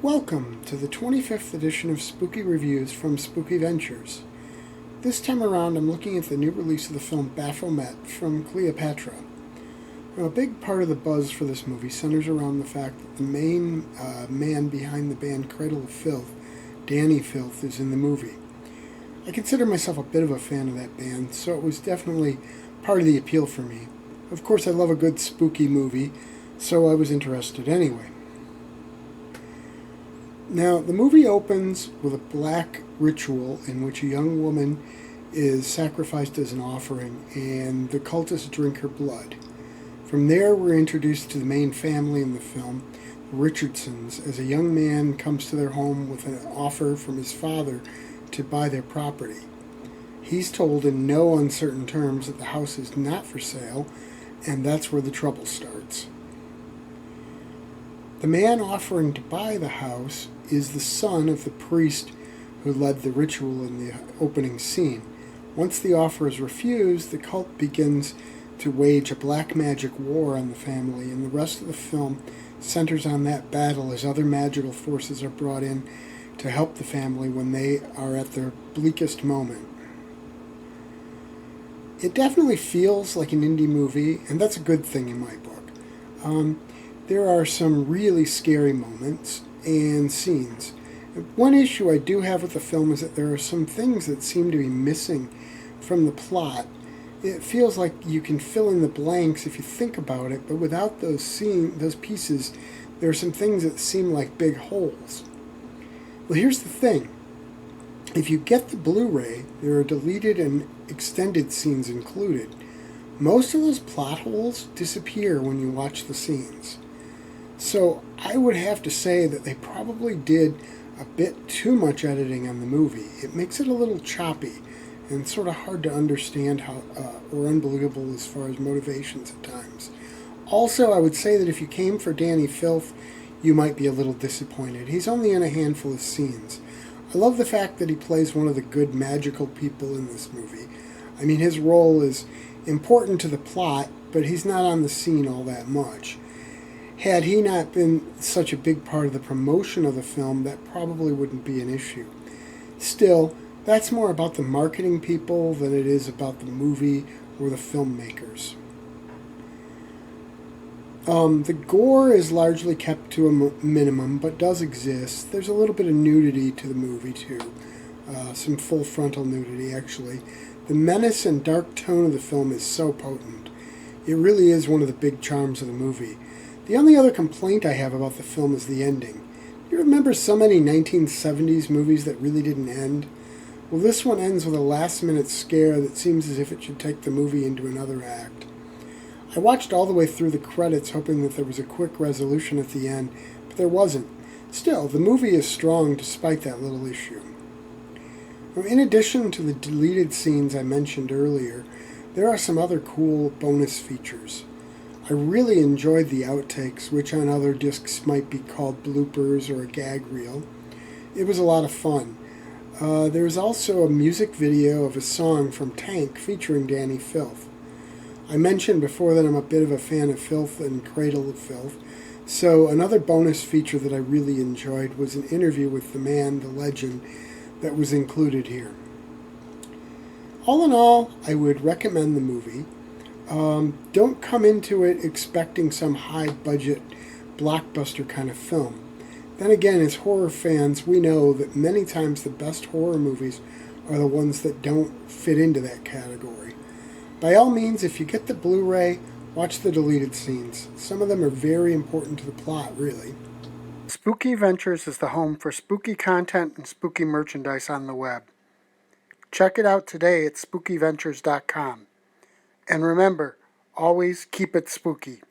Welcome to the 25th edition of Spooky Reviews from Spooky Ventures. This time around I'm looking at the new release of the film Baphomet from Cleopatra. Now, a big part of the buzz for this movie centers around the fact that the main man behind the band Cradle of Filth, Danny Filth, is in the movie. I consider myself a bit of a fan of that band, so it was definitely part of the appeal for me. Of course, I love a good spooky movie, so I was interested anyway. Now, the movie opens with a black ritual in which a young woman is sacrificed as an offering, and the cultists drink her blood. From there, we're introduced to the main family in the film, the Richardsons, as a young man comes to their home with an offer from his father to buy their property. He's told in no uncertain terms that the house is not for sale, and that's where the trouble starts. The man offering to buy the house is the son of the priest who led the ritual in the opening scene. Once the offer is refused, the cult begins to wage a black magic war on the family, and the rest of the film centers on that battle as other magical forces are brought in to help the family when they are at their bleakest moment. It definitely feels like an indie movie, and that's a good thing in my book. There are some really scary moments and scenes. One issue I do have with the film is that there are some things that seem to be missing from the plot. It feels like you can fill in the blanks if you think about it, but without those pieces, there are some things that seem like big holes. Well, here's the thing. If you get the Blu-ray, there are deleted and extended scenes included. Most of those plot holes disappear when you watch the scenes. So I would have to say that they probably did a bit too much editing on the movie. It makes it a little choppy and sort of hard to understand how, or unbelievable as far as motivations at times. Also, I would say that if you came for Danny Filth, you might be a little disappointed. He's only in a handful of scenes. I love the fact that he plays one of the good magical people in this movie. I mean, his role is important to the plot, but he's not on the scene all that much. Had he not been such a big part of the promotion of the film, that probably wouldn't be an issue. Still, that's more about the marketing people than it is about the movie or the filmmakers. The gore is largely kept to a minimum, but does exist. There's a little bit of nudity to the movie, too. Some full frontal nudity, actually. The menace and dark tone of the film is so potent. It really is one of the big charms of the movie. The only other complaint I have about the film is the ending. You remember so many 1970s movies that really didn't end? Well, this one ends with a last-minute scare that seems as if it should take the movie into another act. I watched all the way through the credits hoping that there was a quick resolution at the end, but there wasn't. Still, the movie is strong despite that little issue. Now, in addition to the deleted scenes I mentioned earlier, there are some other cool bonus features. I really enjoyed the outtakes, which on other discs might be called bloopers or a gag reel. It was a lot of fun. There is also a music video of a song from Tank featuring Danny Filth. I mentioned before that I'm a bit of a fan of Filth and Cradle of Filth, so another bonus feature that I really enjoyed was an interview with the man, the legend, that was included here. All in all, I would recommend the movie. Don't come into it expecting some high-budget blockbuster kind of film. Then again, as horror fans, we know that many times the best horror movies are the ones that don't fit into that category. By all means, if you get the Blu-ray, watch the deleted scenes. Some of them are very important to the plot, really. Spooky Ventures is the home for spooky content and spooky merchandise on the web. Check it out today at spookyventures.com. And remember, always keep it spooky.